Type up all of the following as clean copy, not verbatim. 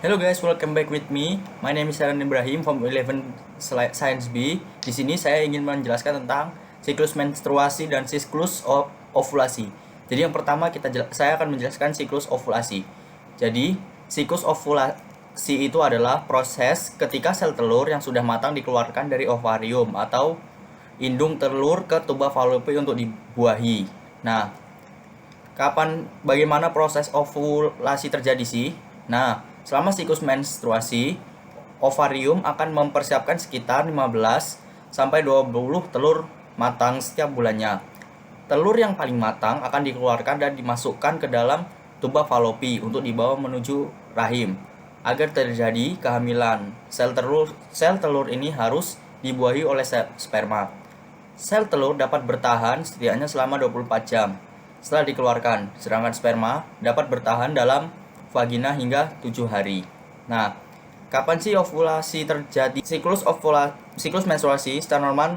Hello guys, welcome back with me. My name is Aaron Ibrahim from 11 Science B. Di sini saya ingin menjelaskan tentang siklus menstruasi dan siklus ovulasi. Jadi yang pertama saya akan menjelaskan siklus ovulasi. Jadi siklus ovulasi itu adalah proses ketika sel telur yang sudah matang dikeluarkan dari ovarium atau indung telur ke tuba falopi untuk dibuahi. Nah, bagaimana proses ovulasi terjadi sih? Nah, selama siklus menstruasi, ovarium akan mempersiapkan sekitar 15 sampai 20 telur matang setiap bulannya. Telur yang paling matang akan dikeluarkan dan dimasukkan ke dalam tuba falopi untuk dibawa menuju rahim. Agar terjadi kehamilan, sel telur ini harus dibuahi oleh sperma. Sel telur dapat bertahan setidaknya selama 24 jam setelah dikeluarkan, sedangkan sperma dapat bertahan dalam vagina hingga 7 hari. Nah, kapan sih ovulasi terjadi? Siklus menstruasi secara normal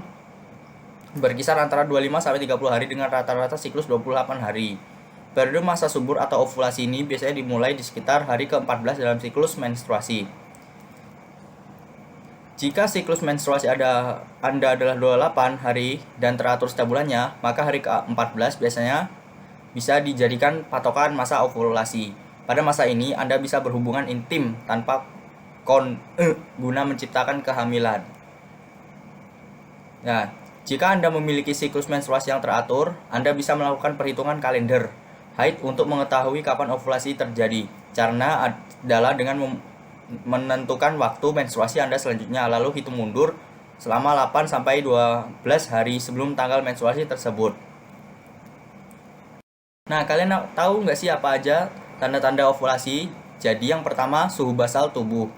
berkisar antara 25 sampai 30 hari dengan rata-rata siklus 28 hari. Periode masa subur atau ovulasi ini biasanya dimulai di sekitar hari ke-14 dalam siklus menstruasi. Jika siklus menstruasi Anda adalah 28 hari dan teratur setiap bulannya, maka hari ke-14 biasanya bisa dijadikan patokan masa ovulasi. Pada masa ini, Anda bisa berhubungan intim tanpa guna menciptakan kehamilan. Nah, jika Anda memiliki siklus menstruasi yang teratur, Anda bisa melakukan perhitungan kalender haid untuk mengetahui kapan ovulasi terjadi. Caranya adalah dengan menentukan waktu menstruasi Anda selanjutnya, lalu hitung mundur selama 8 sampai 12 hari sebelum tanggal menstruasi tersebut. Nah, kalian tahu nggak sih apa aja tanda-tanda ovulasi? Jadi yang pertama, suhu basal tubuh.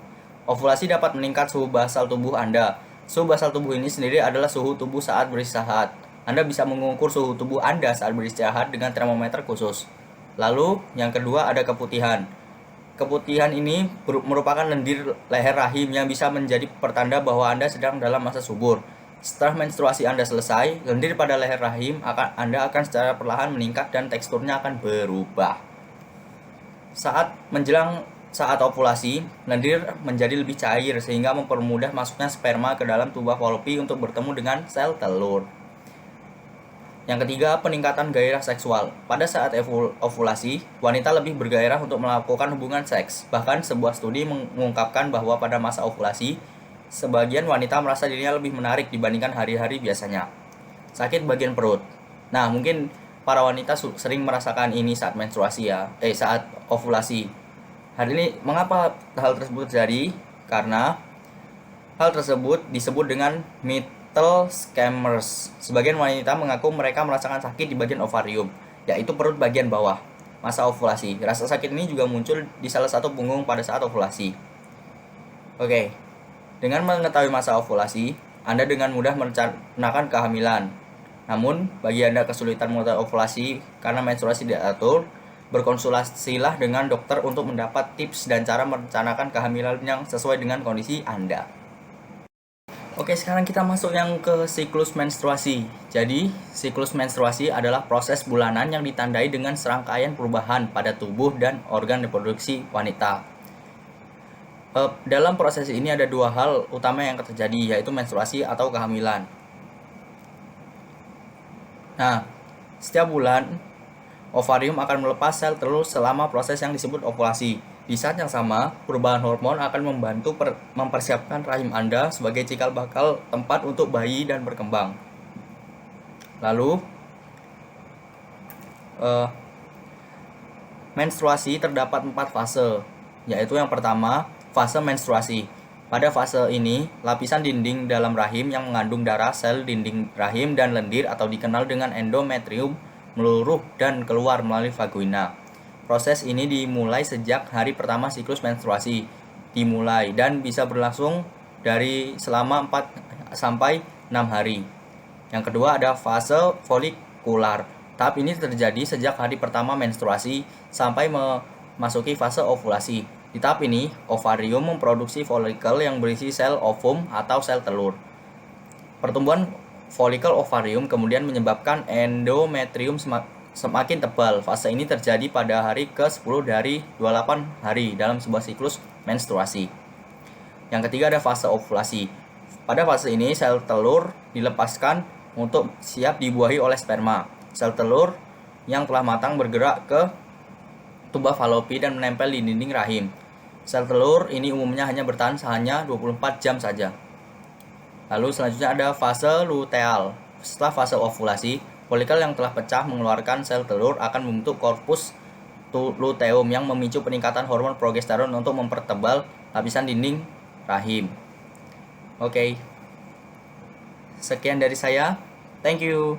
Ovulasi dapat meningkat suhu basal tubuh Anda. Suhu basal tubuh ini sendiri adalah suhu tubuh saat beristirahat. Anda bisa mengukur suhu tubuh Anda saat beristirahat dengan termometer khusus. Lalu, yang kedua ada keputihan. Keputihan ini merupakan lendir leher rahim yang bisa menjadi pertanda bahwa Anda sedang dalam masa subur. Setelah menstruasi Anda selesai, lendir pada leher rahim Anda akan secara perlahan meningkat dan teksturnya akan berubah. Menjelang saat ovulasi, lendir menjadi lebih cair sehingga mempermudah masuknya sperma ke dalam tuba falopi untuk bertemu dengan sel telur. Yang ketiga, peningkatan gairah seksual. Pada saat ovulasi, wanita lebih bergairah untuk melakukan hubungan seks. Bahkan sebuah studi mengungkapkan bahwa pada masa ovulasi, sebagian wanita merasa dirinya lebih menarik dibandingkan hari-hari biasanya. Sakit bagian perut. Nah, mungkin para wanita sering merasakan ini saat menstruasi saat ovulasi. Hari ini mengapa hal tersebut terjadi? Karena hal tersebut disebut dengan mitral scammers. Sebagian wanita mengaku mereka merasakan sakit di bagian ovarium, yaitu perut bagian bawah. Masa ovulasi. Rasa sakit ini juga muncul di salah satu punggung pada saat ovulasi. Oke. Dengan mengetahui masa ovulasi, Anda dengan mudah merencanakan kehamilan. Namun, bagi Anda kesulitan mengetahui ovulasi karena menstruasi tidak teratur, berkonsultasilah dengan dokter untuk mendapat tips dan cara merencanakan kehamilan yang sesuai dengan kondisi Anda. Oke, sekarang kita masuk yang ke siklus menstruasi. Jadi, siklus menstruasi adalah proses bulanan yang ditandai dengan serangkaian perubahan pada tubuh dan organ reproduksi wanita. Dalam proses ini ada dua hal utama yang terjadi, yaitu menstruasi atau kehamilan. Nah, setiap bulan, ovarium akan melepas sel telur selama proses yang disebut ovulasi. Di saat yang sama, perubahan hormon akan membantu mempersiapkan rahim Anda sebagai cikal bakal tempat untuk bayi dan berkembang. Lalu, menstruasi terdapat 4 fase, yaitu yang pertama, fase menstruasi. Pada fase ini, lapisan dinding dalam rahim yang mengandung darah, sel dinding rahim, dan lendir atau dikenal dengan endometrium meluruh dan keluar melalui vagina. Proses ini dimulai sejak hari pertama siklus menstruasi dimulai dan bisa berlangsung dari selama 4 sampai 6 hari. Yang kedua ada fase folikular. Tahap ini terjadi sejak hari pertama menstruasi sampai memasuki fase ovulasi. Di tahap ini, ovarium memproduksi folikel yang berisi sel ovum atau sel telur. Pertumbuhan folikel ovarium kemudian menyebabkan endometrium semakin tebal. Fase ini terjadi pada hari ke-10 dari 28 hari dalam sebuah siklus menstruasi. Yang ketiga ada fase ovulasi. Pada fase ini sel telur dilepaskan untuk siap dibuahi oleh sperma. Sel telur yang telah matang bergerak ke tuba falopi dan menempel di dinding rahim. Sel telur ini umumnya hanya bertahan hanya 24 jam saja. Lalu selanjutnya ada fase luteal. Setelah fase ovulasi, folikel yang telah pecah mengeluarkan sel telur akan membentuk korpus luteum yang memicu peningkatan hormon progesteron untuk mempertebal lapisan dinding rahim. Oke. Sekian dari saya. Thank you.